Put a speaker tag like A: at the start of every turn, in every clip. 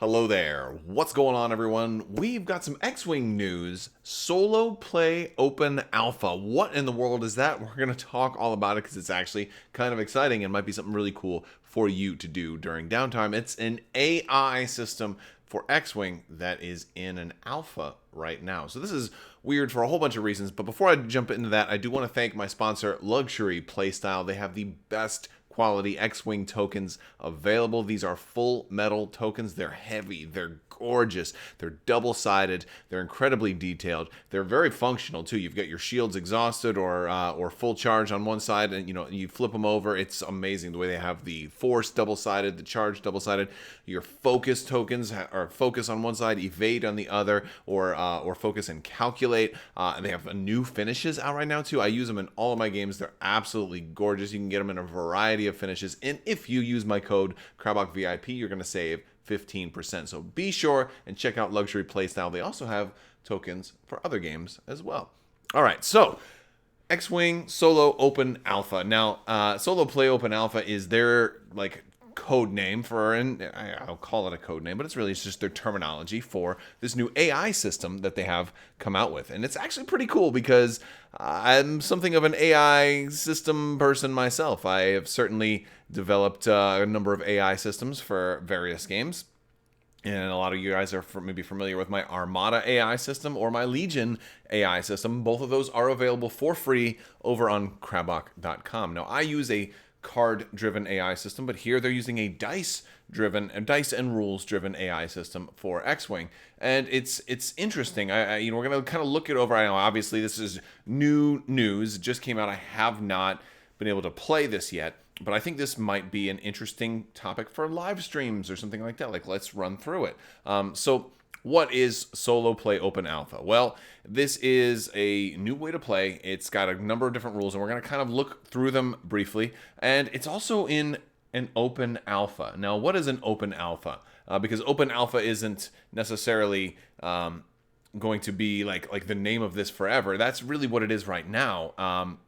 A: Hello there. What's going on, everyone? We've got some X-Wing news. Solo play open alpha. What in the world is that? We're going to talk all about it because it's actually kind of exciting and might be something really cool for you to do during downtime. It's an AI system for X-Wing that is in an alpha right now. So this is weird for a whole bunch of reasons, but before I jump into that, I do want to thank my sponsor, Luxury Playstyle. They have the best quality X-Wing tokens available. These are full metal tokens. They're heavy, they're gorgeous, they're double-sided, they're incredibly detailed, they're very functional too. You've got your shields exhausted or full charge on one side, and you flip them over. It's amazing the way they have the force double-sided, the charge double-sided. Your focus tokens are focus on one side, evade on the other, or focus and calculate. And they have new finishes out right now too. I use them in all of my games. They're absolutely gorgeous. You can get them in a variety of finishes, and if you use my code Crabbok VIP, you're going to save 15%. So be sure and check out Luxury Playstyle. They also have tokens for other games as well. All right, so X-Wing Solo Open Alpha. Now, Solo Play Open Alpha is their code name for, and I'll call it a code name, but it's really just their terminology for this new AI system that they have come out with. And it's actually pretty cool because I'm something of an AI system person myself. I have certainly developed a number of AI systems for various games. And a lot of you guys are maybe familiar with my Armada AI system or my Legion AI system. Both of those are available for free over on Crabbok.com. Now, I use a card-driven AI system, but here they're using a dice and rules-driven AI system for X-Wing, and it's interesting. We're gonna kind of look it over. I know obviously this is new news; it just came out. I have not been able to play this yet, but I think this might be an interesting topic for live streams or something like that. Let's run through it. So what is Solo Play Open Alpha? Well, this is a new way to play. It's got a number of different rules, and we're going to kind of look through them briefly. And it's also in an open alpha. Now, what is an open alpha? Because open alpha isn't necessarily going to be like the name of this forever. That's really what it is right now,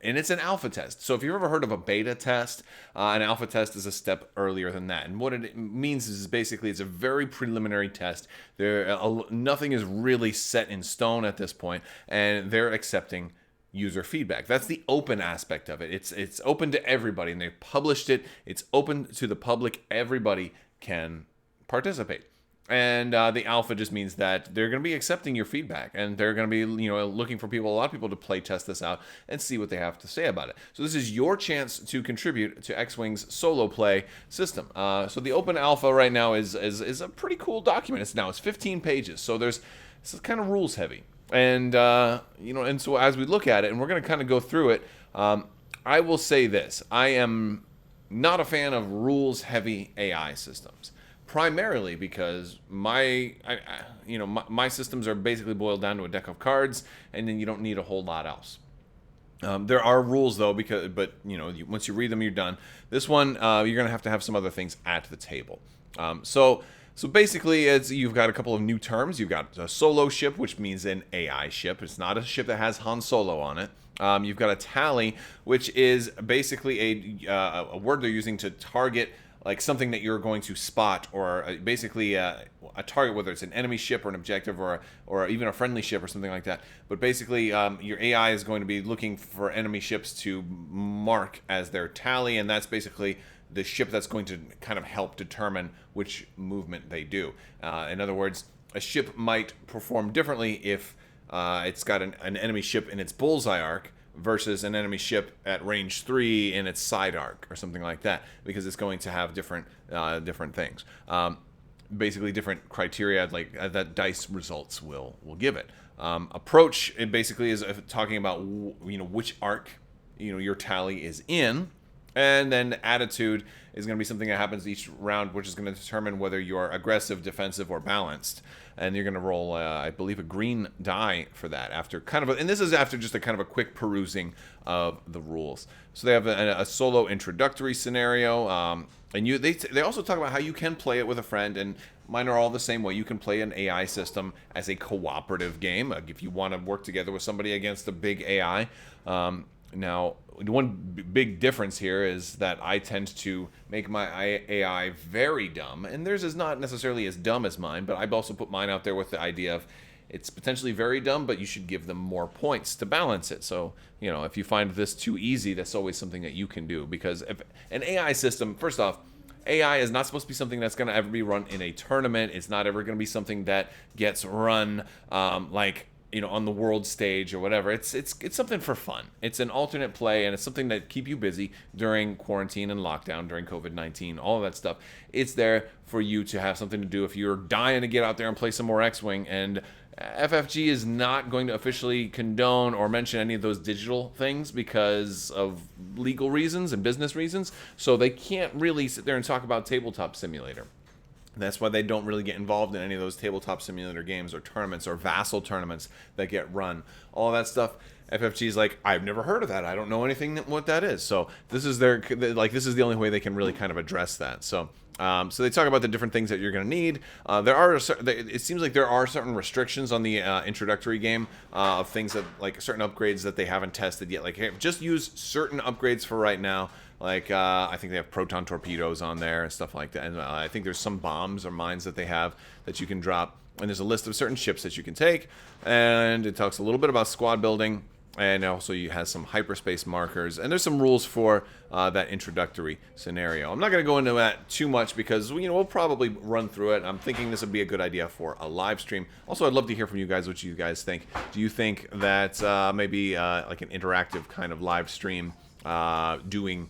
A: and it's an alpha test. So if you've ever heard of a beta test, an alpha test is a step earlier than that. And what it means is basically it's a very preliminary test. Nothing is really set in stone at this point, and they're accepting user feedback. That's the open aspect of it. It's open to everybody, and they've published it. It's open to the public. Everybody can participate. And the alpha just means that they're going to be accepting your feedback, and they're going to be, looking for a lot of people to play test this out and see what they have to say about it. So this is your chance to contribute to X-Wing's solo play system. So the open alpha right now is a pretty cool document. It's 15 pages, so it's kind of rules heavy, and and so as we look at it, and we're going to kind of go through it, I will say this: I am not a fan of rules heavy AI systems. Primarily because my systems are basically boiled down to a deck of cards, and then you don't need a whole lot else. There are rules though, once you read them, you're done. This one, you're gonna have to have some other things at the table. So basically, you've got a couple of new terms. You've got a solo ship, which means an AI ship. It's not a ship that has Han Solo on it. You've got a tally, which is basically a word they're using to target something that you're going to spot, or basically a target, whether it's an enemy ship or an objective or even a friendly ship or something like that. But basically, your AI is going to be looking for enemy ships to mark as their tally, and that's basically the ship that's going to kind of help determine which movement they do. In other words, a ship might perform differently if it's got an enemy ship in its bullseye arc versus an enemy ship at range 3 in its side arc or something like that, because it's going to have different things. Basically different criteria that dice results will give it. Approach, it basically is talking about which arc your tally is in. And then attitude is going to be something that happens each round, which is going to determine whether you're aggressive, defensive, or balanced. And you're going to roll, I believe, a green die for that after and this is after just a kind of a quick perusing of the rules. So they have a solo introductory scenario, and they also talk about how you can play it with a friend, and mine are all the same way. You can play an AI system as a cooperative game if you want to work together with somebody against a big AI. Now, one big difference here is that I tend to make my AI very dumb, and theirs is not necessarily as dumb as mine, but I've also put mine out there with the idea of it's potentially very dumb, but you should give them more points to balance it. So, if you find this too easy, that's always something that you can do. Because if an AI system, first off, AI is not supposed to be something that's going to ever be run in a tournament. It's not ever going to be something that gets run on the world stage or whatever. It's something for fun. It's an alternate play, and it's something that keep you busy during quarantine and lockdown, during COVID-19, all of that stuff. It's there for you to have something to do if you're dying to get out there and play some more X-Wing. And FFG is not going to officially condone or mention any of those digital things because of legal reasons and business reasons. So they can't really sit there and talk about Tabletop Simulator. That's why they don't really get involved in any of those tabletop simulator games or tournaments or vassal tournaments that get run. All that stuff, FFG is like, I've never heard of that. I don't know anything what that is. So this is this is the only way they can really kind of address that. So they talk about the different things that you're going to need. It seems like there are certain restrictions on the introductory game of things that, like, certain upgrades that they haven't tested yet. Like, hey, just use certain upgrades for right now. Like, I think they have proton torpedoes on there and stuff like that. And I think there's some bombs or mines that they have that you can drop. And there's a list of certain ships that you can take. And it talks a little bit about squad building. And also you have some hyperspace markers. And there's some rules for that introductory scenario. I'm not going to go into that too much because, we'll probably run through it. I'm thinking this would be a good idea for a live stream. Also, I'd love to hear from you guys what you guys think. Do you think that maybe like an interactive kind of live stream doing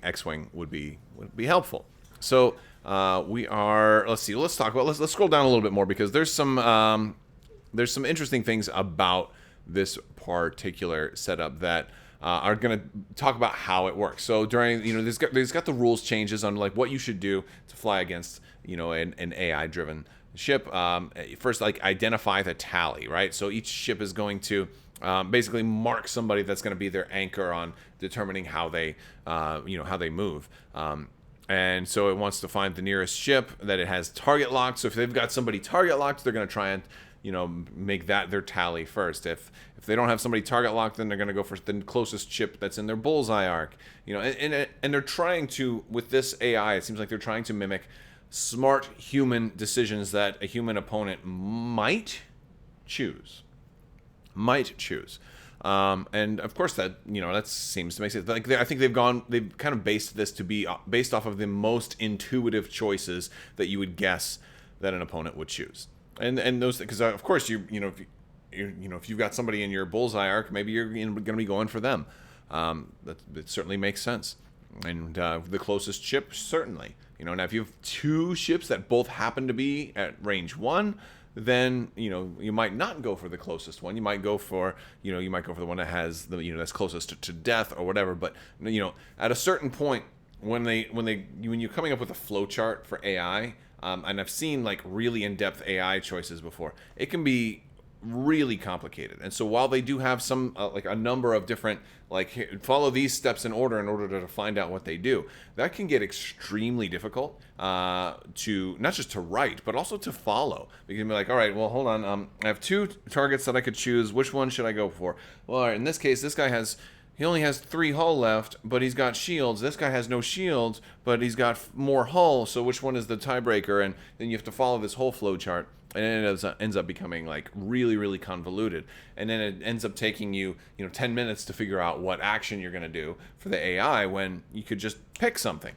A: X-Wing would be helpful? So let's scroll down a little bit more because there's some interesting things about this particular setup that are going to talk about how it works. So during, there's got the rules changes on like what you should do to fly against, an AI driven ship. First, like, identify the tally, right? So each ship is going to basically mark somebody that's going to be their anchor on determining how they move. And so it wants to find the nearest ship that it has target locked. So if they've got somebody target locked, they're going to try and make that their tally first. If they don't have somebody target locked, then they're going to go for the closest ship that's in their bullseye arc. And they're trying to, with this AI, it seems like they're trying to mimic smart human decisions that a human opponent might choose. And of course that seems to make sense. Like, I think they've kind of based this to be based off of the most intuitive choices that you would guess that an opponent would choose. And those, because of course if you've got somebody in your bullseye arc, maybe you're going to be going for them. That certainly makes sense. And the closest ship, certainly. Now if you have two ships that both happen to be at range 1, then you might not go for the closest one. You might go for the one that has that's closest to death or whatever. But at a certain point, when you're coming up with a flowchart for AI, and I've seen like really in-depth AI choices before, it can be really complicated. And so while they do have some like a number of different, like, follow these steps in order to find out what they do, that can get extremely difficult to not just to write but also to follow. You can be like, all right, well, hold on, I have two targets that I could choose. Which one should I go for? Well, all right, in this case, this guy he only has 3 hull left, but he's got shields. This guy has no shields, but he's got more hull. So which one is the tiebreaker? And then you have to follow this whole flow chart. And then it ends up becoming like really, really convoluted. And then it ends up taking you, 10 minutes to figure out what action you're going to do for the AI when you could just pick something,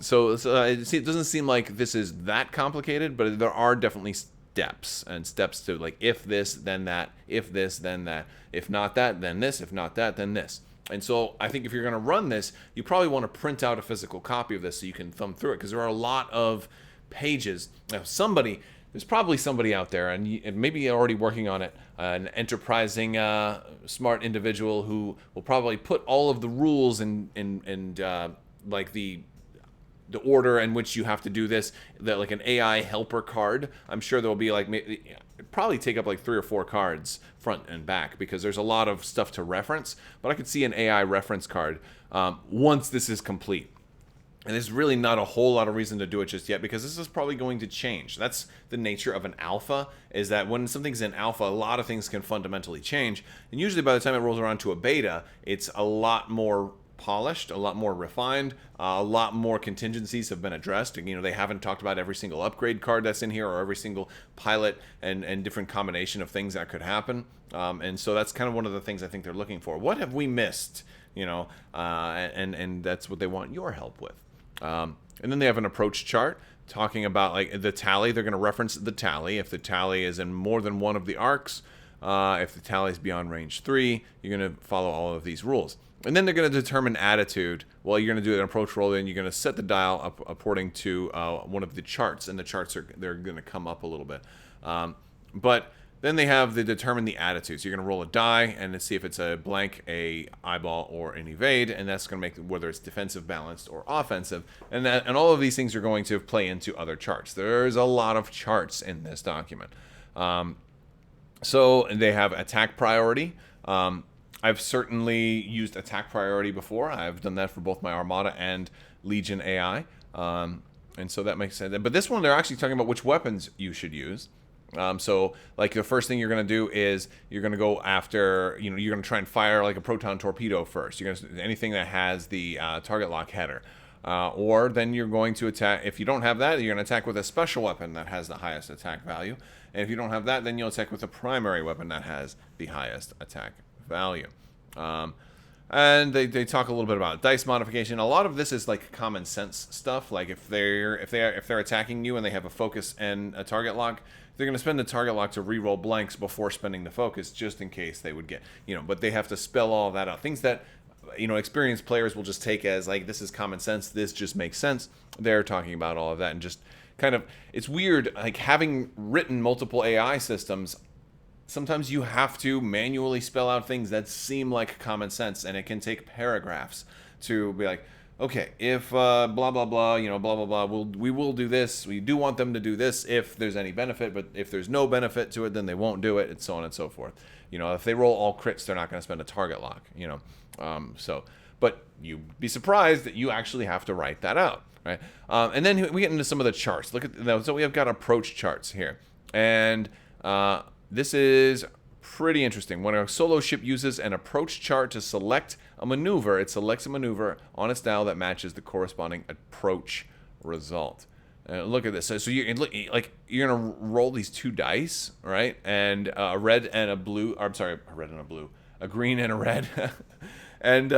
A: So it doesn't seem like this is that complicated, but there are definitely steps to, like, if this, then that, if this, then that, if not that, then this, if not that, then this. And so I think if you're going to run this, you probably want to print out a physical copy of this so you can thumb through it, because there are a lot of pages. Now, there's probably somebody out there, and maybe you're already working on it, an enterprising, smart individual who will probably put all of the rules and like the order in which you have to do this, that like an AI helper card. I'm sure there will be probably take up like 3 or 4 cards front and back, because there's a lot of stuff to reference. But I could see an AI reference card once this is complete. And there's really not a whole lot of reason to do it just yet, because this is probably going to change. That's the nature of an alpha, is that when something's in alpha, a lot of things can fundamentally change. And usually by the time it rolls around to a beta, it's a lot more polished, a lot more refined, a lot more contingencies have been addressed. You know, they haven't talked about every single upgrade card that's in here, or every single pilot and different combination of things that could happen. And so that's kind of one of the things I think they're looking for. What have we missed? You know, and that's what they want your help with. And then they have an approach chart talking about like the tally. They're going to reference the tally. If the tally is in more than one of the arcs, if the tally is beyond range 3, you're going to follow all of these rules. And then they're going to determine attitude. Well, you're going to do an approach roll, and you're going to set the dial up according to one of the charts, and the charts they're going to come up a little bit. But then they have the determine the attitude. So you're going to roll a die and see if it's a blank, a eyeball, or an evade, and that's going to make whether it's defensive, balanced, or offensive. And all of these things are going to play into other charts. There's a lot of charts in this document. So they have attack priority. I've certainly used attack priority before. I've done that for both my Armada and Legion AI. And so that makes sense. But this one, they're actually talking about which weapons you should use. So, like, the first thing you're going to do is you're going to go after, you know, you're going to try and fire, like, a proton torpedo first. You're going to anything that has the target lock header. Or then you're going to attack, if you don't have that, you're going to attack with a special weapon that has the highest attack value. And if you don't have that, then you'll attack with a primary weapon that has the highest attack value. And they talk a little bit about dice modification. A lot of this is like common sense stuff. Like if they're attacking you and they have a focus and a target lock, they're going to spend the target lock to re-roll blanks before spending the focus, just in case they would get, you know. But they have to spell all that out. Things that, you know, experienced players will just take as like, this is common sense. This just makes sense. They're talking about all of that, and just kind of, it's weird, like having written multiple AI systems. Sometimes you have to manually spell out things that seem like common sense, and it can take paragraphs to be like, okay, if blah, blah, blah, you know, blah, blah, blah, we will do this. We do want them to do this if there's any benefit, but if there's no benefit to it, then they won't do it, and so on and so forth. You know, if they roll all crits, they're not going to spend a target lock, you know. But you'd be surprised that you actually have to write that out, right? And then we get into some of the charts. Look at that. So we have got approach charts here, and this is pretty interesting. When a solo ship uses an approach chart to select a maneuver, it selects a maneuver on its dial that matches the corresponding approach result. Look at this. So you're gonna roll these two dice, right? And a red and a blue. Or, I'm sorry, a red and a blue, a green and a red, and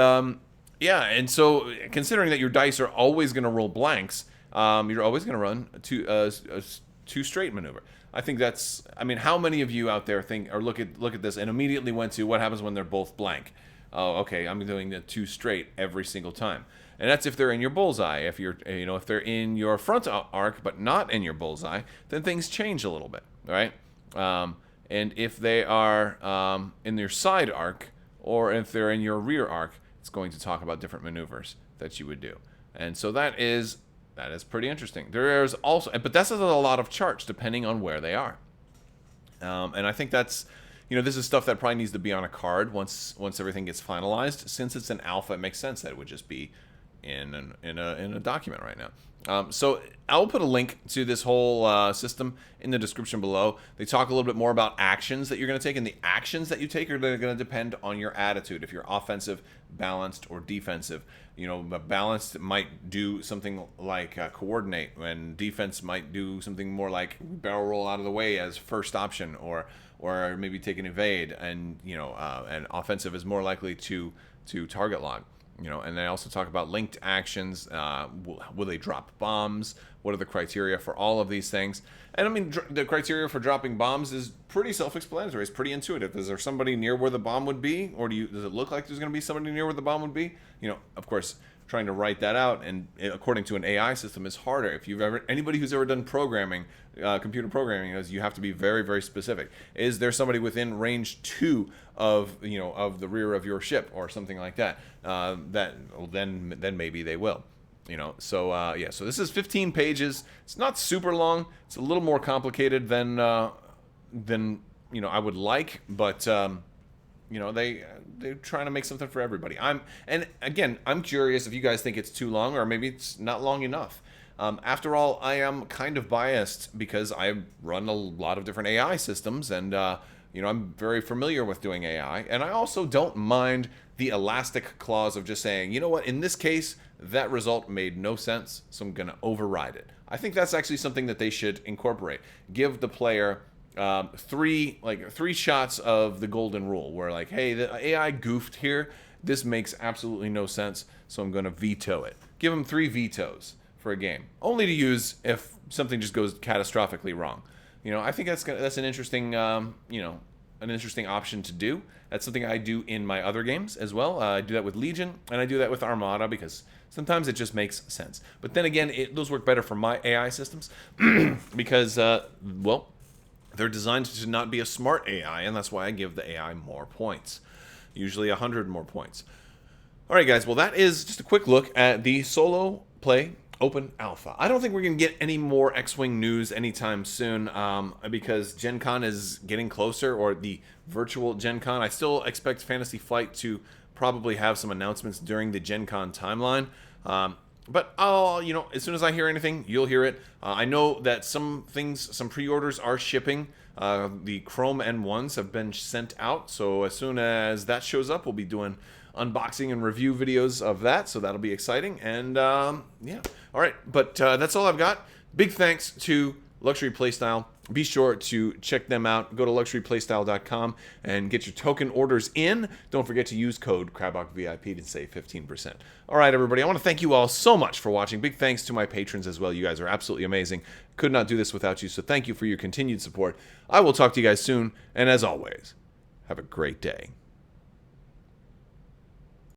A: yeah. And so considering that your dice are always gonna roll blanks, you're always gonna run two straight maneuver. I think that's, I mean, how many of you out there think or look at this and immediately went to what happens when they're both blank? Oh, okay, I'm doing the two straight every single time. And that's if they're in your bullseye. If you're, you know, if they're in your front arc but not in your bullseye, then things change a little bit, right? And if they are in their side arc, or if they're in your rear arc, it's going to talk about different maneuvers that you would do. And so that is pretty interesting. There's also, but that's a lot of charts depending on where they are. And I think that's, you know, this is stuff that probably needs to be on a card once everything gets finalized. Since it's an alpha, it makes sense that it would just be in a document right now. So I'll put a link to this whole system in the description below. They talk a little bit more about actions that you're going to take, and the actions that you take are going to depend on your attitude. If you're offensive, balanced, or defensive, you know, balanced might do something like coordinate, and defense might do something more like barrel roll out of the way as first option, or maybe take an evade, and you know, and offensive is more likely to target lock. You know, and they also talk about linked actions. Will they drop bombs? What are the criteria for all of these things? And I mean, the criteria for dropping bombs is pretty self-explanatory. It's pretty intuitive. Is there somebody near where the bomb would be, or does it look like there's going to be somebody near where the bomb would be? You know, of course, trying to write that out, and according to an AI system, is harder. If anybody who's ever done programming, computer programming, knows you have to be very, very specific. Is there somebody within range 2 of the rear of your ship, or something like that? Then maybe they will. You know, so yeah. So this is 15 pages. It's not super long. It's a little more complicated than you know, I would like, but they're trying to make something for everybody. And again, I'm curious if you guys think it's too long or maybe it's not long enough. After all, I am kind of biased because I run a lot of different AI systems, and I'm very familiar with doing AI, and I also don't mind the elastic clause of just saying, you know what, in this case, that result made no sense, so I'm going to override it. I think that's actually something that they should incorporate. Give the player three shots of the golden rule, where like, hey, the AI goofed here. This makes absolutely no sense, so I'm going to veto it. Give them 3 vetoes for a game, only to use if something just goes catastrophically wrong. I think that's an interesting, an interesting option to do. That's something I do in my other games as well. I do that with Legion, and I do that with Armada because sometimes it just makes sense. But then again, those work better for my AI systems because, they're designed to not be a smart AI, and that's why I give the AI more points, usually 100 more points. All right, guys. Well, that is just a quick look at the solo play open alpha. I don't think we're going to get any more X-Wing news anytime soon because Gen Con is getting closer, or the virtual Gen Con. I still expect Fantasy Flight to probably have some announcements during the Gen Con timeline. But I'll, as soon as I hear anything, you'll hear it. I know that some pre-orders are shipping. The Chrome N1s have been sent out, so as soon as that shows up, we'll be doing unboxing and review videos of that, so that'll be exciting. And yeah, all right, but that's all I've got. Big thanks to Luxury Playstyle. Be sure to check them out. Go to luxuryplaystyle.com and get your token orders in. Don't forget to use code CrabbokVIP to save 15%. All right, everybody, I want to thank you all so much for watching. Big thanks to my patrons as well. You guys are absolutely amazing. Could not do this without you, so thank you for your continued support. I will talk to you guys soon, and as always, have a great day.